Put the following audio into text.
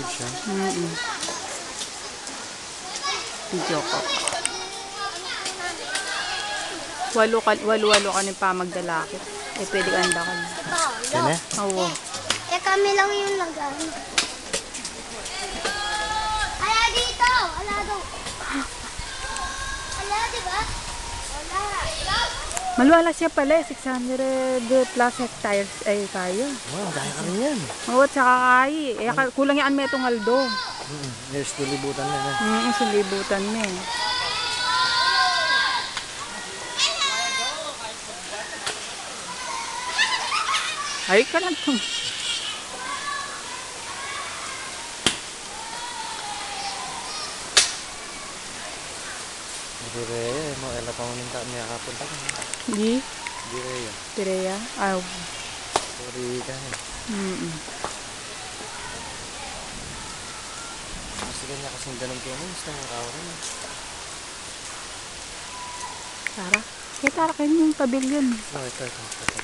active siya. Video ko. Walo-walo ka ni pa magdalaki. Eh, pwede ka andakan. Yan eh? Oo. Eh, kami lang yung nag-ano. Ala dito! Ala doon! Ala, diba? Wala. Maluwala siya pala, 600 plus hectares ay kaya. Wow, dahil ka rin yan. Oo, tsaka kaya. Eh, kulang yan may itong aldo. Yes, tulibutan na yan. Silibutan mo eh. Ay, ka lang itong. Direya, mo ela pa mo minta niya kapunta ka. Di? Direya. Pireya? Ah, Sorry ka eh. Kasi kanya kasing ganun kayo mo, gusto mong kawaran. Tara. Kaya tara kayo yung pavilion. Oh, ito.